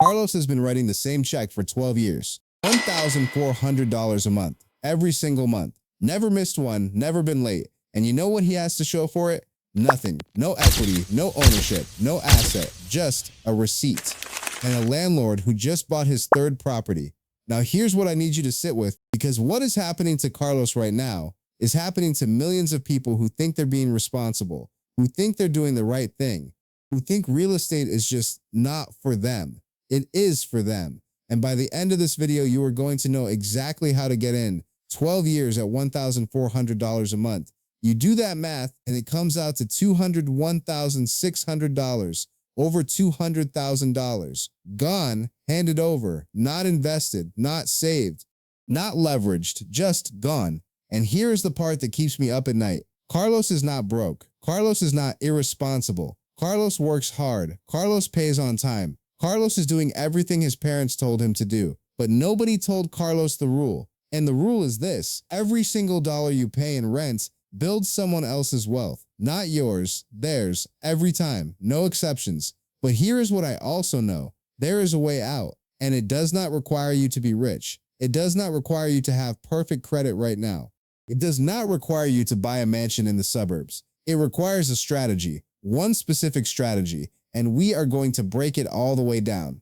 Carlos has been writing the same check for 12 years. $1,400 a month, every single month. Never missed one, never been late. And you know what he has to show for it? Nothing. No equity, no ownership, no asset, just a receipt. And a landlord who just bought his third property. Now here's what I need you to sit with, because what is happening to Carlos right now is happening to millions of people who think they're being responsible, who think they're doing the right thing, who think real estate is just not for them. It is for them. And by the end of this video, you are going to know exactly how to get in 12 years at $1,400 a month. You do that math and it comes out to $201,600, over $200,000. Gone, handed over, not invested, not saved, not leveraged, just gone. And here is the part that keeps me up at night. Carlos is not broke. Carlos is not irresponsible. Carlos works hard. Carlos pays on time. Carlos is doing everything his parents told him to do. But nobody told Carlos the rule. And the rule is this: every single dollar you pay in rent builds someone else's wealth. Not yours, theirs, every time. No exceptions. But here is what I also know. There is a way out. And it does not require you to be rich. It does not require you to have perfect credit right now. It does not require you to buy a mansion in the suburbs. It requires a strategy, one specific strategy, and we are going to break it all the way down.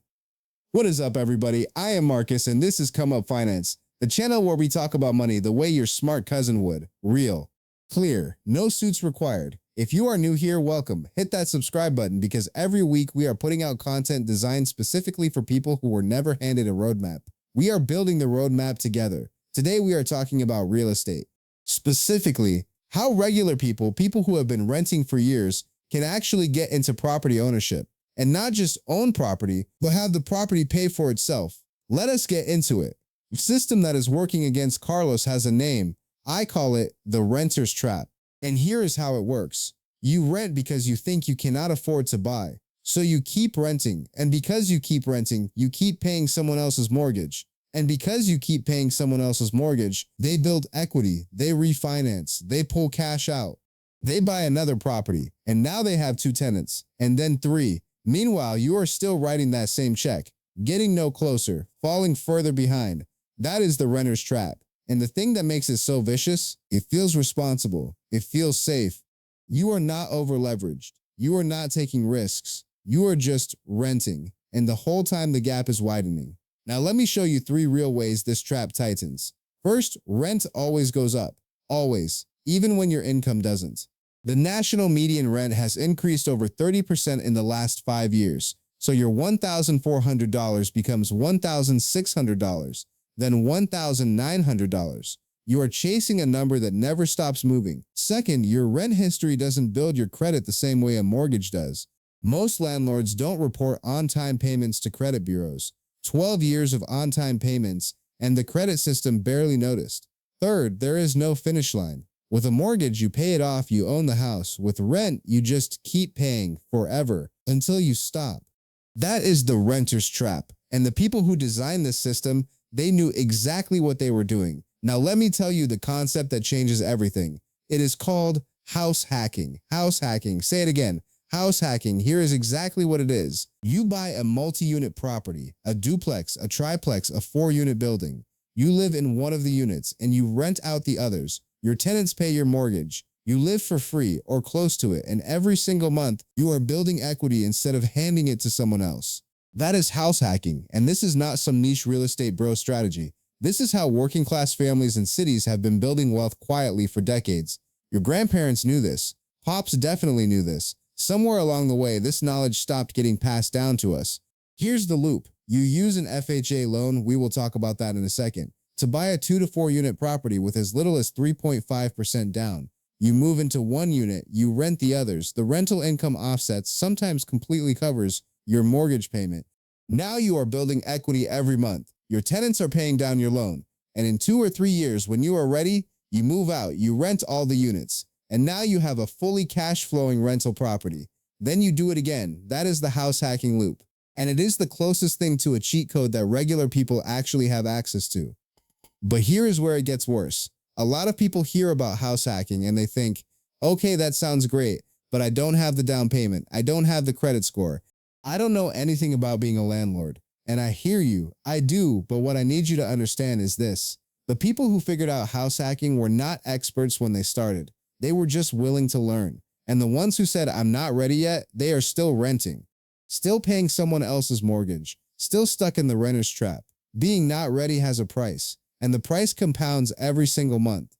What is up, everybody? I am Marcus, and this is Come Up Finance, the channel where we talk about money the way your smart cousin would. Real, clear, no suits required. If you are new here, welcome. Hit that subscribe button because every week we are putting out content designed specifically for people who were never handed a roadmap. We are building the roadmap together. Today we are talking about real estate. Specifically, how regular people who have been renting for years, can actually get into property ownership. And not just own property, but have the property pay for itself. Let us get into it. The system that is working against Carlos has a name. I call it the renter's trap. And here is how it works. You rent because you think you cannot afford to buy. So you keep renting. And because you keep renting, you keep paying someone else's mortgage. And because you keep paying someone else's mortgage, they build equity, they refinance, they pull cash out, they buy another property, and now they have 2 tenants, and then 3. Meanwhile, you are still writing that same check, getting no closer, falling further behind. That is the renter's trap. And the thing that makes it so vicious, it feels responsible, it feels safe. You are not over-leveraged. You are not taking risks. You are just renting, and the whole time the gap is widening. Now let me show you 3 real ways this trap tightens. First, rent always goes up. Always. Even when your income doesn't. The national median rent has increased over 30% in the last 5 years. So your $1,400 becomes $1,600, then $1,900. You are chasing a number that never stops moving. Second, your rent history doesn't build your credit the same way a mortgage does. Most landlords don't report on-time payments to credit bureaus. 12 years of on-time payments, and the credit system barely noticed. Third, there is no finish line. With a mortgage, you pay it off, you own the house. With rent, you just keep paying forever until you stop. That is the renter's trap. And the people who designed this system, they knew exactly what they were doing. Now let me tell you the concept that changes everything. It is called house hacking. House hacking. Say it again. House hacking. Here is exactly what it is. You buy a multi-unit property, a duplex, a triplex, a 4-unit building. You live in one of the units and you rent out the others. Your tenants pay your mortgage. You live for free or close to it, and every single month you are building equity instead of handing it to someone else. That is house hacking, and this is not some niche real estate bro strategy. This is how working class families in cities have been building wealth quietly for decades. Your grandparents knew this. Pops definitely knew this. Somewhere along the way, this knowledge stopped getting passed down to us. Here's the loop. You use an FHA loan, we will talk about that in a second, to buy a 2 to 4 unit property with as little as 3.5% down. You move into 1 unit, you rent the others. The rental income offsets sometimes completely covers your mortgage payment. Now you are building equity every month. Your tenants are paying down your loan. And in 2 or 3 years, when you are ready, you move out, you rent all the units. And now you have a fully cash-flowing rental property. Then you do it again. That is the house hacking loop. And it is the closest thing to a cheat code that regular people actually have access to. But here is where it gets worse. A lot of people hear about house hacking and they think, okay, that sounds great, but I don't have the down payment. I don't have the credit score. I don't know anything about being a landlord. And I hear you, I do, but what I need you to understand is this. The people who figured out house hacking were not experts when they started. They were just willing to learn. And the ones who said, I'm not ready yet, they are still renting, still paying someone else's mortgage, still stuck in the renter's trap. Being not ready has a price, and the price compounds every single month.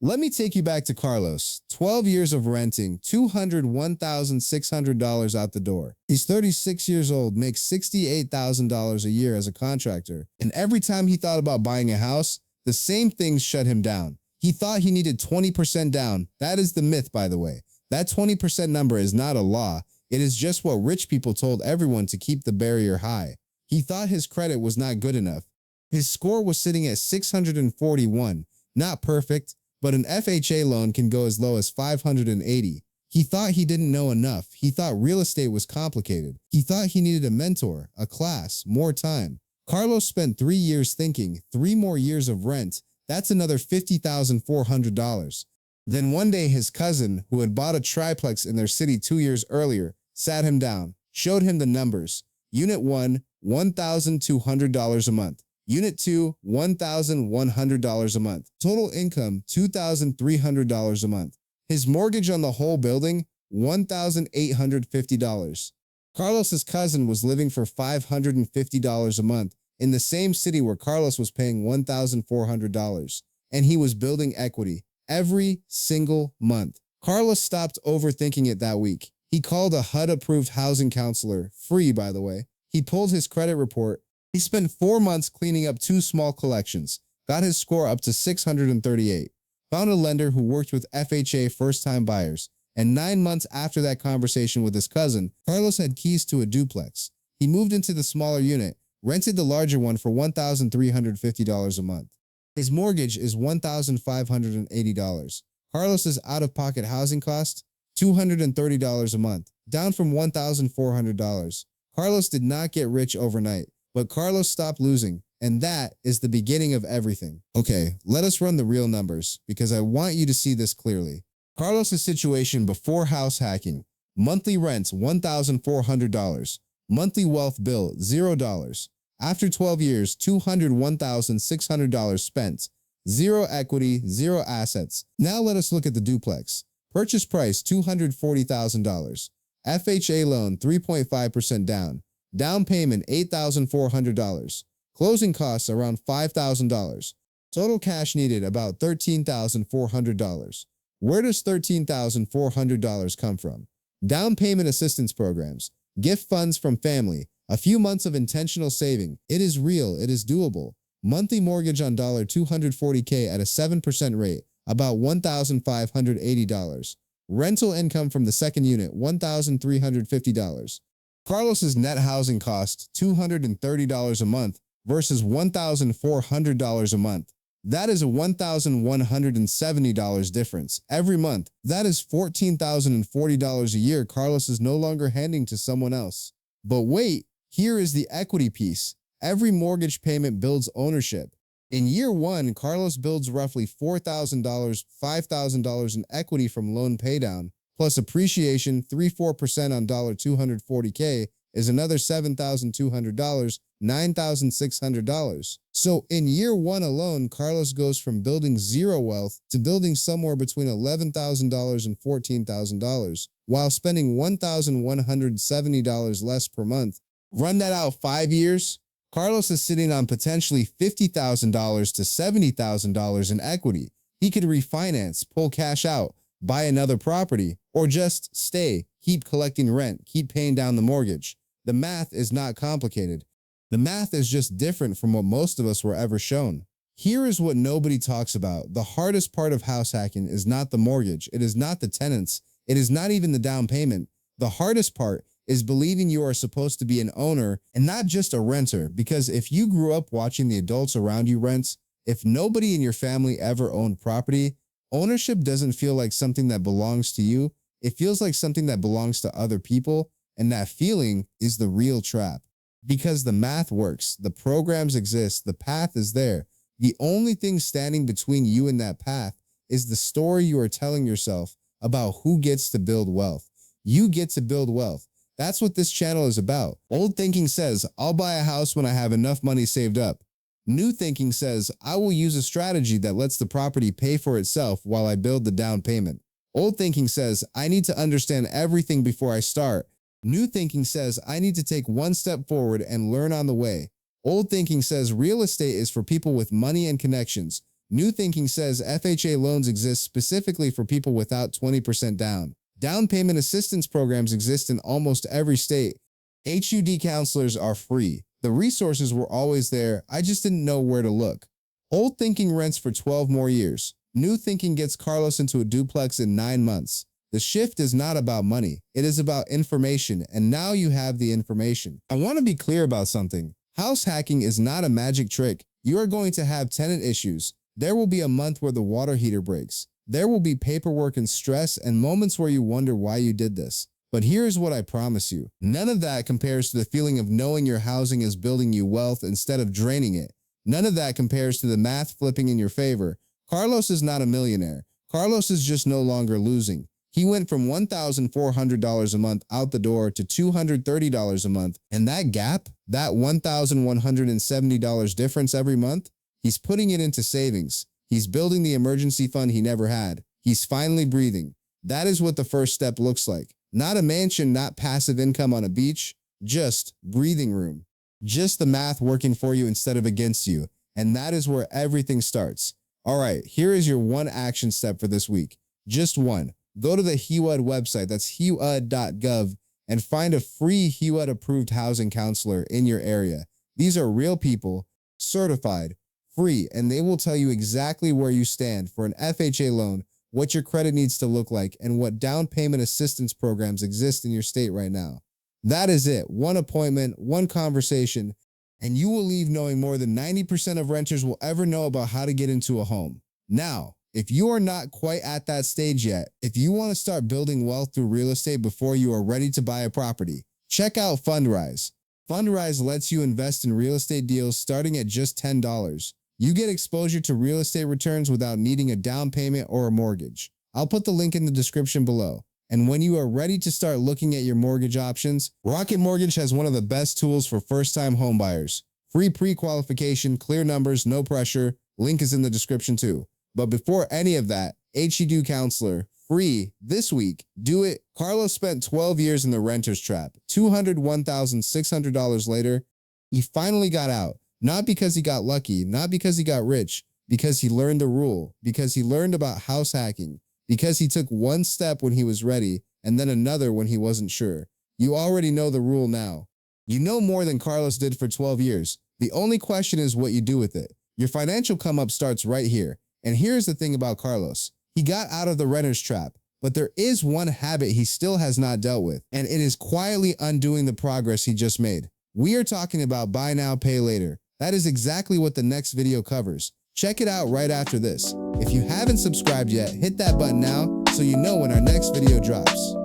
Let me take you back to Carlos. 12 years of renting, $201,600 out the door. He's 36 years old, makes $68,000 a year as a contractor. And every time he thought about buying a house, the same things shut him down. He thought he needed 20% down. That is the myth, by the way. That 20% number is not a law. It is just what rich people told everyone to keep the barrier high. He thought his credit was not good enough. His score was sitting at 641. Not perfect, but an FHA loan can go as low as 580. He thought he didn't know enough. He thought real estate was complicated. He thought he needed a mentor, a class, more time. Carlos spent 3 years thinking, 3 more years of rent, that's another $50,400. Then one day his cousin, who had bought a triplex in their city 2 years earlier, sat him down, showed him the numbers. Unit 1, $1,200 a month. Unit 2, $1,100 a month. Total income, $2,300 a month. His mortgage on the whole building, $1,850. Carlos's cousin was living for $550 a month in the same city where Carlos was paying $1,400, and he was building equity every single month. Carlos stopped overthinking it that week. He called a HUD-approved housing counselor, free by the way. He pulled his credit report. He spent 4 months cleaning up 2 small collections, got his score up to 638, found a lender who worked with FHA first-time buyers, and 9 months after that conversation with his cousin, Carlos had keys to a duplex. He moved into the smaller unit, rented the larger one for $1,350 a month. His mortgage is $1,580. Carlos's out-of-pocket housing cost, $230 a month, down from $1,400. Carlos did not get rich overnight, but Carlos stopped losing, and that is the beginning of everything. Okay, let us run the real numbers, because I want you to see this clearly. Carlos's situation before house hacking: monthly rents, $1,400. Monthly wealth bill, $0. After 12 years, $201,600 spent. Zero equity, zero assets. Now let us look at the duplex. Purchase price, $240,000. FHA loan, 3.5% down. Down payment, $8,400. Closing costs, around $5,000. Total cash needed, about $13,400. Where does $13,400 come from? Down payment assistance programs, gift funds from family, a few months of intentional saving. It is real, it is doable. Monthly mortgage on $240K at a 7% rate, about $1,580. Rental income from the second unit, $1,350. Carlos's net housing cost, $230 a month versus $1,400 a month. That is a $1,170 difference every month. That is $14,040 a year Carlos is no longer handing to someone else. But wait, here is the equity piece. Every mortgage payment builds ownership. In year 1, Carlos builds roughly $4,000, $5,000 in equity from loan paydown, plus appreciation, 3-4% on $240K is another $7,200, $9,600. So in year 1 alone, Carlos goes from building zero wealth to building somewhere between $11,000 and $14,000, while spending $1,170 less per month. Run that out 5 years, Carlos is sitting on potentially $50,000 to $70,000 in equity. He could refinance, pull cash out, buy another property, or just stay, keep collecting rent, keep paying down the mortgage. The math is not complicated. The math is just different from what most of us were ever shown. Here is what nobody talks about. The hardest part of house hacking is not the mortgage. It is not the tenants. It is not even the down payment. The hardest part is believing you are supposed to be an owner and not just a renter, because if you grew up watching the adults around you rent, if nobody in your family ever owned property, ownership doesn't feel like something that belongs to you. It feels like something that belongs to other people, and that feeling is the real trap. Because the math works, the programs exist, the path is there. The only thing standing between you and that path is the story you are telling yourself about who gets to build wealth. You get to build wealth. That's what this channel is about. Old thinking says, I'll buy a house when I have enough money saved up. New thinking says, I will use a strategy that lets the property pay for itself while I build the down payment. Old thinking says, I need to understand everything before I start. New thinking says, I need to take one step forward and learn on the way. Old thinking says, real estate is for people with money and connections. New thinking says, FHA loans exist specifically for people without 20% down. Down payment assistance programs exist in almost every state. HUD counselors are free. The resources were always there, I just didn't know where to look. Old thinking rents for 12 more years. New thinking gets Carlos into a duplex in 9 months. The shift is not about money, it is about information, and now you have the information. I want to be clear about something. House hacking is not a magic trick. You are going to have tenant issues. There will be a month where the water heater breaks. There will be paperwork and stress and moments where you wonder why you did this. But here's what I promise you. None of that compares to the feeling of knowing your housing is building you wealth instead of draining it. None of that compares to the math flipping in your favor. Carlos is not a millionaire. Carlos is just no longer losing. He went from $1,400 a month out the door to $230 a month. And that gap, that $1,170 difference every month, he's putting it into savings. He's building the emergency fund he never had. He's finally breathing. That is what the first step looks like. Not a mansion, not passive income on a beach, just breathing room. Just the math working for you instead of against you. And that is where everything starts. All right, here is your one action step for this week. Just one. Go to the HUD website, that's HUD.gov, and find a free HUD-approved housing counselor in your area. These are real people, certified, free, and they will tell you exactly where you stand for an FHA loan, what your credit needs to look like, and what down payment assistance programs exist in your state right now. That is it. One appointment, one conversation, and you will leave knowing more than 90% of renters will ever know about how to get into a home. Now, if you are not quite at that stage yet, if you want to start building wealth through real estate before you are ready to buy a property, check out Fundrise. Fundrise lets you invest in real estate deals starting at just $10. You get exposure to real estate returns without needing a down payment or a mortgage. I'll put the link in the description below. And when you are ready to start looking at your mortgage options, Rocket Mortgage has one of the best tools for first-time homebuyers. Free pre-qualification, clear numbers, no pressure. Link is in the description too. But before any of that, HUD counselor, free, this week, do it. Carlos spent 12 years in the renter's trap. $201,600 later, he finally got out. Not because he got lucky, not because he got rich, because he learned the rule, because he learned about house hacking, because he took one step when he was ready and then another when he wasn't sure. You already know the rule now. You know more than Carlos did for 12 years. The only question is what you do with it. Your financial come up starts right here. And here's the thing about Carlos. He got out of the renter's trap, but there is one habit he still has not dealt with, and it is quietly undoing the progress he just made. We are talking about buy now, pay later. That is exactly what the next video covers. Check it out right after this. If you haven't subscribed yet, hit that button now so you know when our next video drops.